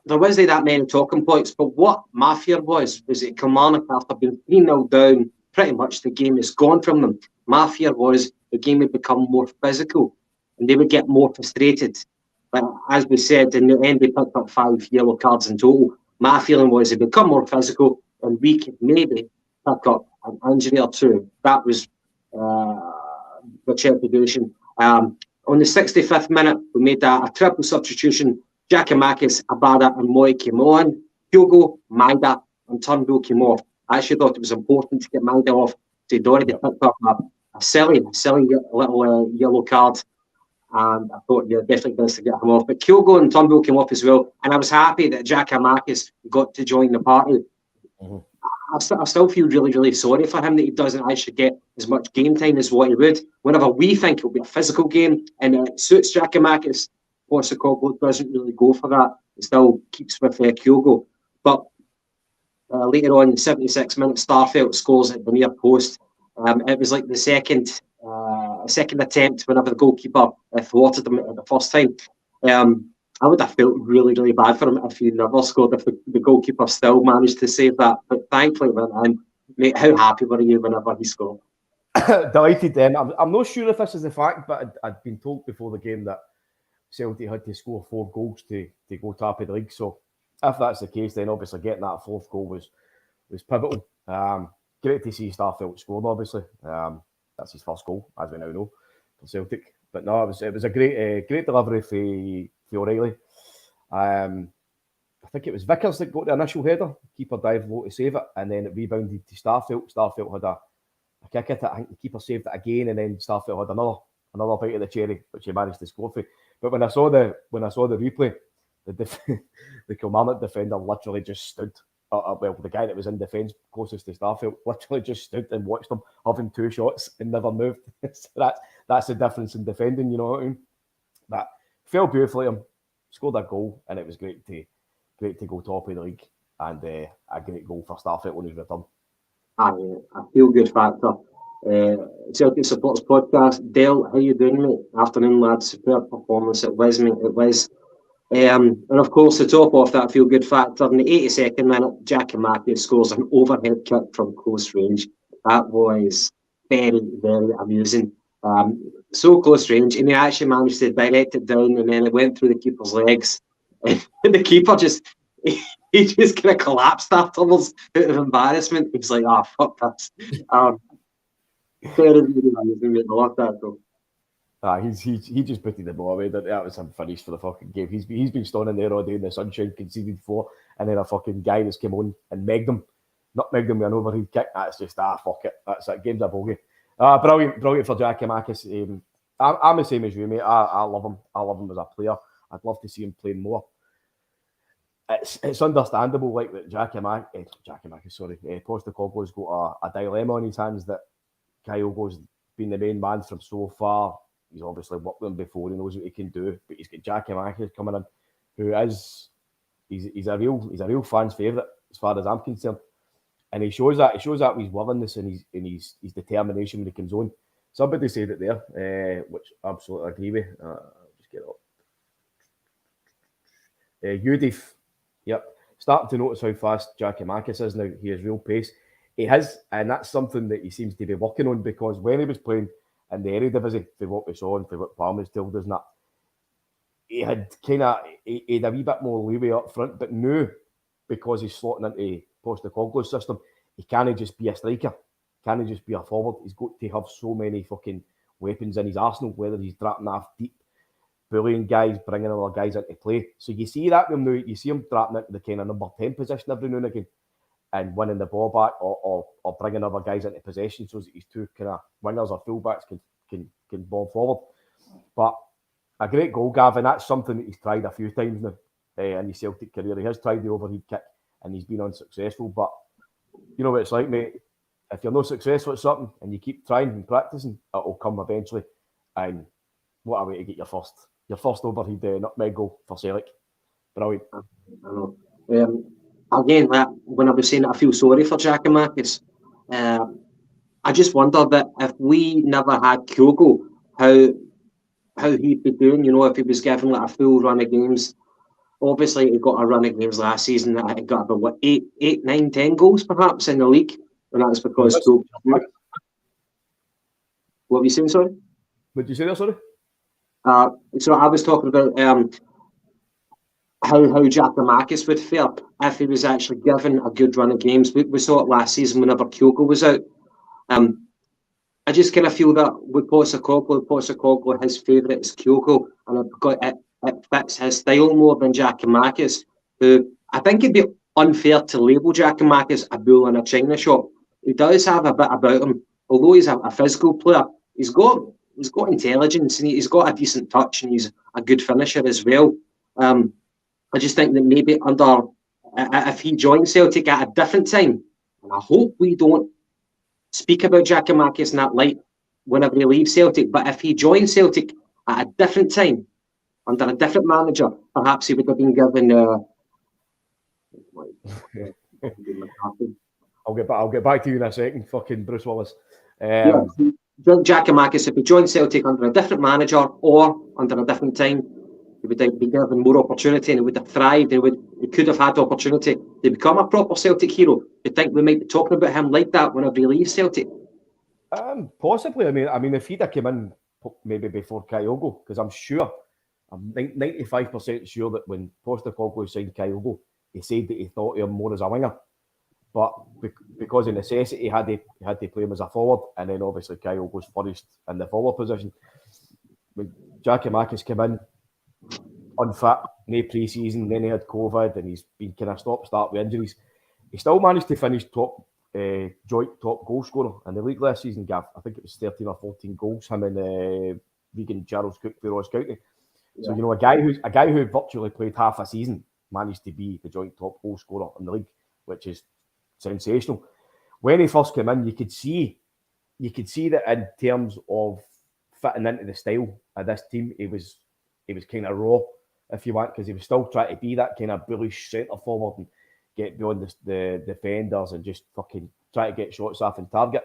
there wasn't that many talking points, but what my fear was that Kilmarnock, after being 3-0 down, pretty much the game is gone from them. My fear was the game would become more physical and they would get more frustrated. But as we said, in the end, they picked up 5 yellow cards in total. My feeling was they'd become more physical and we could maybe pick up an injury or two. That was the trepidation. On the 65th minute, we made a triple substitution. Giakoumakis, Abada and Moy came on. Kyogo, Maida and Turnbull came off. I actually thought it was important to get Maida off. So he'd already picked up a silly little yellow card. And I thought, yeah, definitely best to get him off. But Kyogo and Turnbull came off as well. And I was happy that Giakoumakis got to join the party. Mm-hmm. I still feel really, really sorry for him that he doesn't actually get as much game time as what he would. Whenever we think it'll be a physical game and it suits Giakoumakis, Postecoglou doesn't really go for that. He still keeps with Kyogo. But later on, in 76 minutes, Starfelt scores at the near post. It was like the second attempt whenever the goalkeeper thwarted him at the first time. I would have felt really, really bad for him if he never scored, if the goalkeeper still managed to save that. But thankfully, mate, how happy were you whenever he scored? Delighted. I'm not sure if this is the fact, but I'd been told before the game that Celtic had to score 4 goals to go top of the league. So if that's the case, then obviously getting that 4th goal was pivotal. Great to see Starfelt scored, obviously. That's his first goal, as we now know, for Celtic. But no, it was a great delivery for O'Reilly. I think it was Vickers that got the initial header. Keeper dived low to save it, and then it rebounded to Starfelt. Starfelt had a kick at it. I think the keeper saved it again, and then Starfelt had another bite of the cherry, which he managed to score for. But when I saw the replay, the Kilmarnock defender literally just stood. Well, the guy that was in defence closest to Starfelt literally just stood and watched him having 2 shots and never moved. So that's the difference in defending, you know what I mean? But fell beautifully him, scored a goal, and it was great to go top of the league, and a great goal for Starfelt on his return. I feel good factor. Celtic Supporters Podcast. Dale, how you doing, mate? Afternoon, lads. Superb performance. It was, mate. It was. And of course, to top off that feel good factor, in the 82nd minute, Giakoumakis scores an overhead kick from close range. That was very, very amusing. So close range, and he actually managed to direct it down, and then it went through the keeper's legs. And the keeper he just kind of collapsed afterwards out of embarrassment. He was like, fuck this. Very, very amusing. I love that goal. He just putted the ball away. That was him finished for the fucking game. He's been standing there all day in the sunshine, conceded 4, and then a fucking guy that's came on and megged him with an overhead kick. That's just fuck it. That's it. Game's a bogey. Brilliant for Giakoumakis. I'm the same as you, mate. I love him. I love him as a player. I'd love to see him playing more. It's understandable, like that Postecoglou's got a dilemma on his hands that Kyogo's been the main man from so far. He's obviously worked with him before. He knows what he can do, but he's got Giakoumakis coming in, who is he's a real fan's favourite as far as I'm concerned, and he shows that with his willingness and his determination when he comes on. Somebody said it there, which I absolutely agree with. Just get it up. Udif, yep, starting to notice how fast Giakoumakis is now. He has real pace. He has, and that's something that he seems to be working on, because when he was playing in the Eredivisie, for what we saw and for what Palmer's told us, and that he had he had a wee bit more leeway up front, but now, because he's slotting into Postecoglou's system, he can't just be a striker, can't just be a forward. He's got to have so many fucking weapons in his arsenal, whether he's dropping off deep, bullying guys, bringing other guys into play. So you see that with him now. You see him dropping into the kind of number 10 position every now and again, and winning the ball back, or bringing other guys into possession, so that his 2 kind of wingers or fullbacks can ball forward. But a great goal, Gav, and that's something that he's tried a few times now in his Celtic career. He has tried the overhead kick, and he's been unsuccessful. But you know what it's like, mate. If you're not successful at something and you keep trying and practicing, it'll come eventually. And what a way to get your first overhead nutmeg goal for Celtic. Brilliant. I know. Again, when I was saying that I feel sorry for Giakoumakis, I just wonder that if we never had Kyogo, how he'd be doing, you know, if he was given like a full run of games. Obviously, he got a run of games last season that he got about 8, 9, 10 goals perhaps in the league, and that's because Kyogo. What were you saying, sorry? What did you say there, sorry? So I was talking about how Giakoumakis would fare if he was actually given a good run of games. We saw it last season whenever Kyogo was out. I just kind of feel that with Postecoglou, his favourite is Kyogo, and it fits his style more than Giakoumakis, who I think it'd be unfair to label Giakoumakis a bull in a china shop. He does have a bit about him, although he's a physical player. He's got intelligence, and he's got a decent touch, and he's a good finisher as well. I just think that maybe if he joins Celtic at a different time, and I hope we don't speak about Giakoumakis in that light whenever he leaves Celtic, but if he joins Celtic at a different time, under a different manager, perhaps he would have been given. I'll get back to you in a second. Fucking Bruce Willis. Giakoumakis, if he joined Celtic under a different manager or under a different time, he would be given more opportunity, and he would have thrived. He could have had the opportunity to become a proper Celtic hero. You think we might be talking about him like that whenever he leaves Celtic? Possibly. I mean, if he'd have come in maybe before Kyogo, because I'm 95% sure that when Postecoglou signed Kyogo, he said that he thought of him more as a winger, but because of necessity, he had to play him as a forward, and then obviously Kyogo's flourished in the forward position. When Giakoumakis came in unfit, no pre-season, then he had COVID, and he's been kind of stop-start with injuries. He still managed to finish joint top goal scorer in the league last season, Gav. I think it was 13 or 14 goals, him and Regan Charles Cook for Ross County. Yeah. So, a guy who virtually played half a season managed to be the joint top goal scorer in the league, which is sensational. When he first came in, you could see that in terms of fitting into the style of this team, he was kind of raw, if you want, because he was still trying to be that kind of bullish centre forward and get beyond the defenders and just fucking try to get shots off and target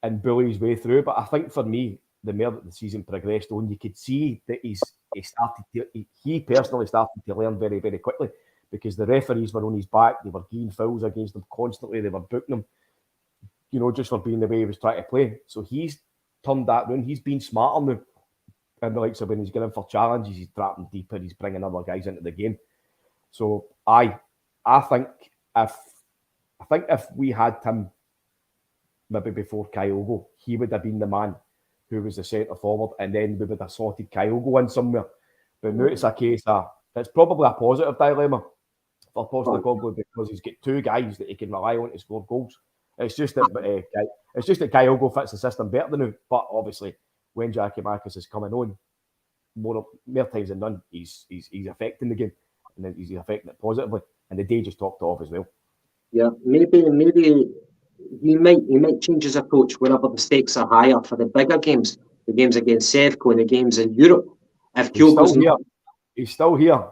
and bully his way through. But I think for me, the more that the season progressed on, you could see that he personally started to learn very, very quickly, because the referees were on his back. They were giving fouls against him constantly. They were booking him, just for being the way he was trying to play. So he's turned that round. He's been smarter now. And the likes of when he's going for challenges, he's trapping deeper, he's bringing other guys into the game. So I think if we had him maybe before Kyogo, he would have been the man who was the centre forward, and then we would have sorted Kyogo in somewhere. But now it's a case of, it's probably a positive dilemma for Postecoglou, because he's got two guys that he can rely on to score goals. It's just that Kyogo fits the system better than him. But obviously, when Giakoumakis is coming on, more times than none, he's affecting the game, and then he's affecting it positively. And the day just topped off as well. Yeah, maybe he might change his approach whenever the stakes are higher for the bigger games, the games against Sevco and the games in Europe. If Kyogo's he's still here.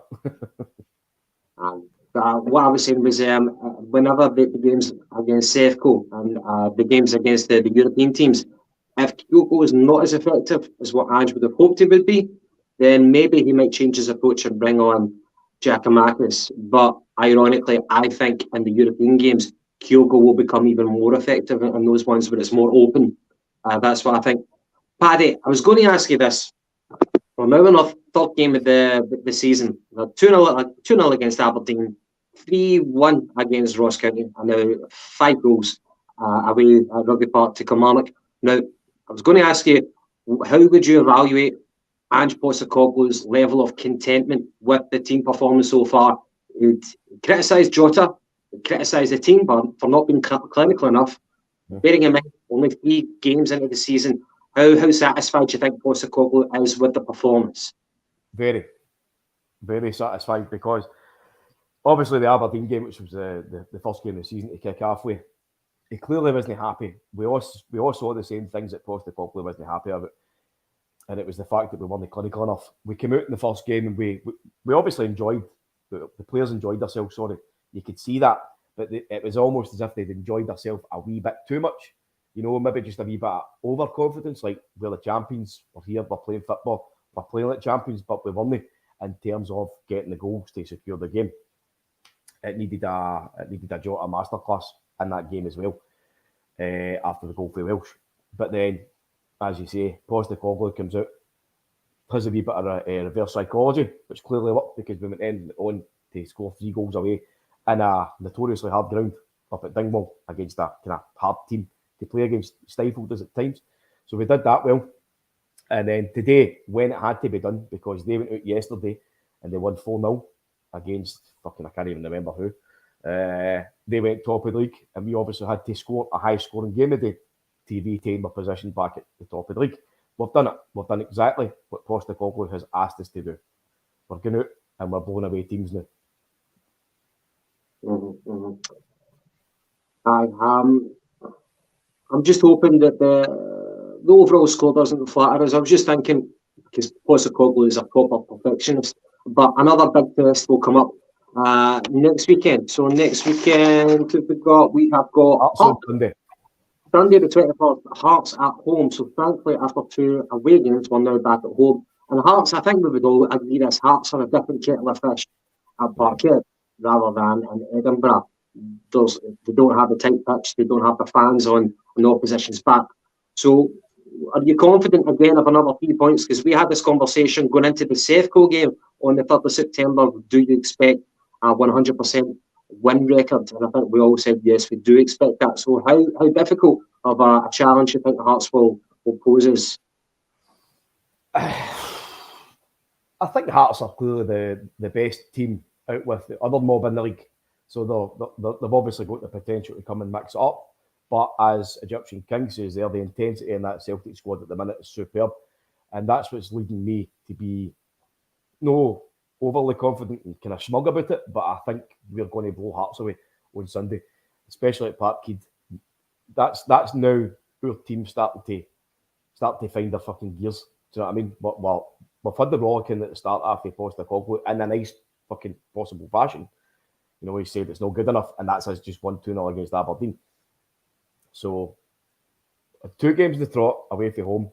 What I was saying was, whenever the games against Sevco and the games against the European teams, if Kyogo is not as effective as what Ange would have hoped he would be, then maybe he might change his approach and bring on Giakoumakis. But ironically, I think in the European games, Kyogo will become even more effective in those ones where it's more open. That's what I think. Paddy, I was going to ask you this. We're now in our third game of the season. 2-0 against Aberdeen, 3-1 against Ross County, and now 5 goals away at Rugby Park to Kilmarnock. Now, I was going to ask you, how would you evaluate Ange Postecoglou's level of contentment with the team performance so far? He'd criticised Jota, he'd criticised the team for not being clinical enough. Bearing in mind, only 3 games into the season, how satisfied do you think Postecoglou is with the performance? Very, very satisfied, because obviously the Aberdeen game, which was the first game of the season to kick off with, he clearly wasn't happy. We all saw the same things that Postecoglou wasn't happy about, and it was the fact that we weren't clinical enough. We came out in the first game and we obviously enjoyed, the players enjoyed themselves. Sorry, you could see that, but it was almost as if they'd enjoyed themselves a wee bit too much. Maybe just a wee bit of overconfidence, like we're the champions, we're here, we're playing football, we're playing like champions, but we weren't in terms of getting the goals to secure the game. It needed a Jota masterclass in that game as well, after the goal for Welsh. But then, as you say, Postecoglou comes out, has a wee bit of reverse psychology, which clearly worked, because we went on to score 3 goals away in a notoriously hard ground up at Dingwall against a kind of hard team to play against stifled us at times. So we did that well. And then today, when it had to be done, because they went out yesterday and they won 4-0 against I can't even remember who. They went top of the league, and we obviously had to score a high scoring game today to retain our position back at the top of the league. We've done it. We've done exactly what Postecoglou has asked us to do. We're going out and we're blowing away teams now. I'm just hoping that the overall score doesn't flatter us. I was just thinking, because Postecoglou is a proper perfectionist, but another big test will come up next weekend. So next weekend, we have got Sunday the 21st, Hearts at home. So thankfully, after 2 away games, we're now back at home. And Hearts, I think we would all agree this, Hearts are a different kettle of fish at Parkhead rather than in Edinburgh. They don't have the tight pitch, they don't have the fans on the opposition's back. So are you confident again of another 3 points? Because we had this conversation going into the Sefco game on the 3rd of September. Do you expect a 100% win record? And I think we all said yes, we do expect that. So how difficult of a challenge do you think Hearts will pose us? I think Hearts are clearly the best team out with the other mob in the league. So they've obviously got the potential to come and mix it up. But as Egyptian King says there, the intensity in that Celtic squad at the minute is superb. And that's what's leading me to be no overly confident and kind of smug about it. But I think we're going to blow Hearts away on Sunday, especially at Parkhead. That's now our team starting to find their fucking gears. Do you know what I mean? But well, we've had the rollicking at the start after Postecoglou in a nice fucking possible fashion. You know, he said it's not good enough, and that's us just 1-2-0 against Aberdeen. So, 2 games in the trot away from home,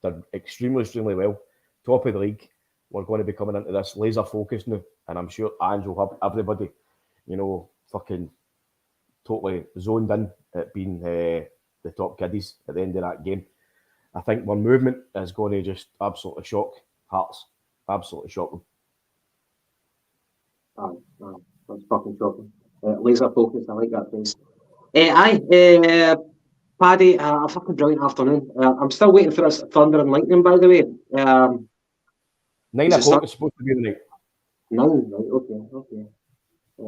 done extremely well. Top of the league. We're going to be coming into this laser focus now, and I'm sure Ange will have everybody, you know, fucking totally zoned in at being the top kiddies at the end of that game. I think one movement is going to just absolutely shock Hearts. Absolutely shock them. That's fucking shocking. Laser focus, I like that phrase. Paddy, a fucking brilliant afternoon. I'm still waiting for this thunder and lightning, by the way. 9 o'clock is supposed to be the night. 9, right, okay.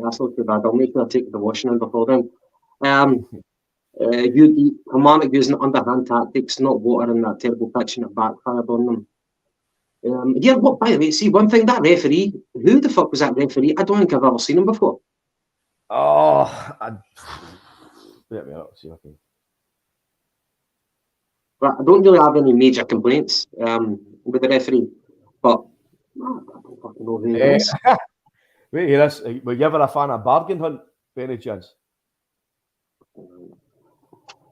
That's not too bad. I'll make sure I take the washing in before then. Kilmarnock using underhand tactics, not watering that terrible pitch and it backfired on them. What, by the way, see, one thing, that referee, who the fuck was that referee? I don't think I've ever seen him before. Let me see if I can. But I don't really have any major complaints with the referee, but I don't fucking know who he is. Wait, hear this. Were you ever a fan of Bargain Hunt, by any chance?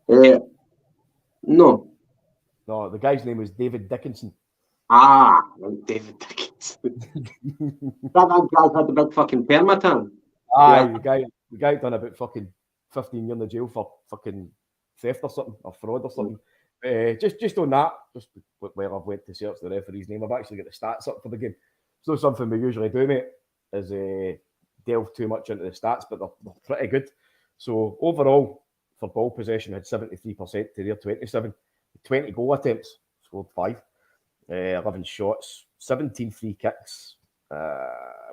No. No, the guy's name was David Dickinson. Right, David Dickinson. that guy had the big fucking permatan. The guy done about fucking 15 years in the jail for fucking theft or something, or fraud or something. Just on that, just while I've went to search the referee's name, I've actually got the stats up for the game. It's not something we usually do, mate, is delve too much into the stats, but they're pretty good. So overall, for ball possession, had 73% to their 27. 20 goal attempts, scored 5. 11 shots, 17 free kicks.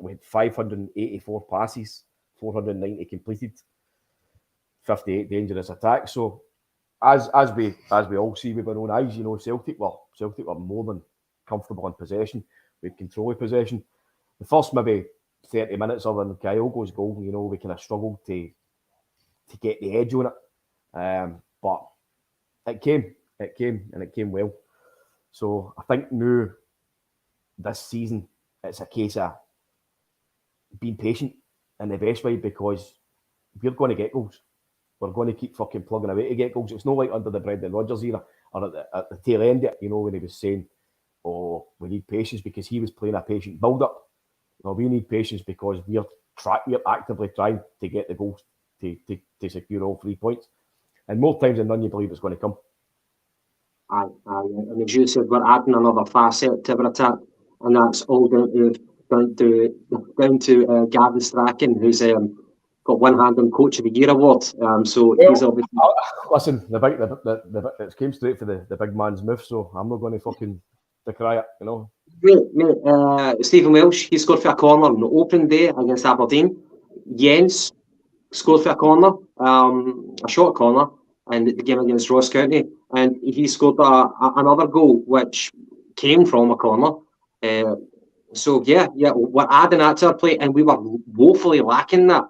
We had 584 passes, 490 completed, 58 dangerous attacks. So as we all see with our own eyes, you know, Celtic were more than comfortable in possession. We had control of possession. The first maybe 30 minutes of an Kyogo's goal, you know, we kind of struggled to get the edge on it. But it came well. So I think now this season it's a case of being patient in the best way, because we're going to get goals. We're going to keep fucking plugging away to get goals. It's not like under the Brendan Rodgers era or at the tail end of it, you know, when he was saying, "Oh, we need patience," because he was playing a patient build-up. Well, we need patience because we're actively trying to get the goals to secure all 3 points. And more times than none, you believe it's going to come. And as you said, we're adding another facet to our attack, and that's all down to Gavin Strachan, who's got one hand on Coach of the Year award. So he's obviously. Listen, it came straight for the big man's mouth, so I'm not going to fucking decry it, you know. Mate, Stephen Welsh, he scored for a corner on the opening day against Aberdeen. Jens scored for a corner, a short corner, in the game against Ross County, and he scored another goal which came from a corner. So we're adding that to our plate, and we were woefully lacking that.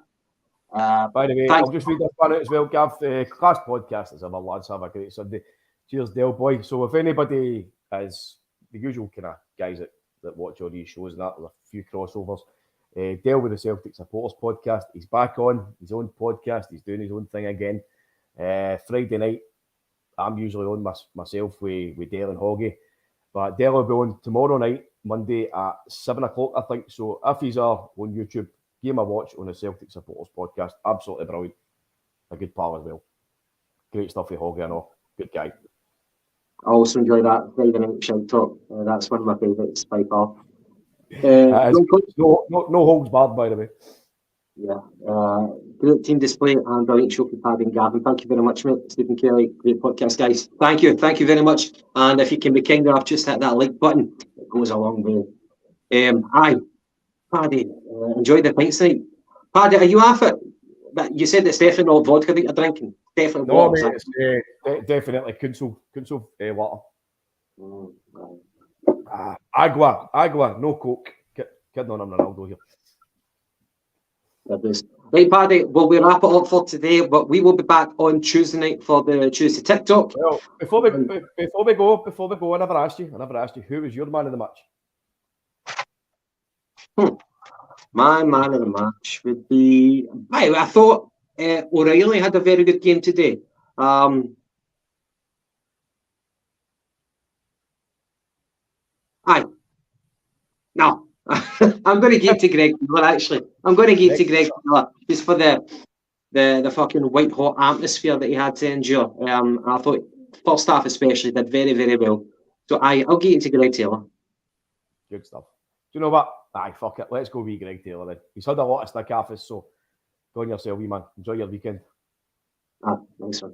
By the way, I'll just read this one out as well, Gav. Class podcast as ever, lads. Have a great Sunday. Cheers, Dale boy. So if anybody is the usual kind of guys that watch all these shows and that, with a few crossovers, Dale with the Celtic Supporters podcast, he's back on his own podcast. He's doing his own thing again. Friday night, I'm usually on myself with Dale and Hoggy, but Dale will be on tomorrow night, Monday at 7 o'clock, I think. So if he's on YouTube, give him a watch on the Celtic Supporters podcast. Absolutely brilliant. A good pal as well. Great stuff with Hoggy, I know. Good guy. I also enjoy that Friday night shout talk. That's one of my favourites by far. No holds barred, by the way. Yeah. Great team display and brilliant show for Paddy and Gavin. Thank you very much, mate. Stephen Kelly, great podcast, guys. Thank you very much. And if you can be kind enough, just hit that like button. It goes a long way. Aye, Paddy, enjoyed the pints tonight. Paddy, are you off it? But you said it's definitely not vodka that you're drinking. Definitely no, water. Mate, it's definitely Kunzel water. Agua, no Coke. Kidding on, I'm Ronaldo here. Right, Paddy, well, we wrap it up for today, but we will be back on Tuesday night for the Tuesday TikTok. Well, before we go, I never asked you, who was your man of the match? My man of the match would be... I thought O'Reilly had a very good game today. Aye. No. I'm going to give it to Greg Taylor, actually. I'm going to give it to Greg Taylor just for the fucking white hot atmosphere that he had to endure. I thought first half especially did very, very well. So I'll give it to Greg Taylor. Good stuff. Do you know what? Aye, fuck it. Let's go with Greg Taylor then. He's had a lot of stick office, so go on yourself, wee man. Enjoy your weekend. Nice one.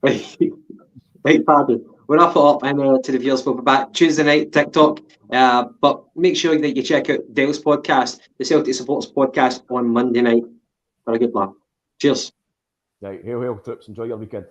Right, Paddy. We'll wrap it up and to the viewers. We'll be back Tuesday night, TikTok. But make sure that you check out Dale's podcast, the Celtic Supporters podcast, on Monday night for a good laugh. Cheers. Right, hail, troops. Enjoy your weekend.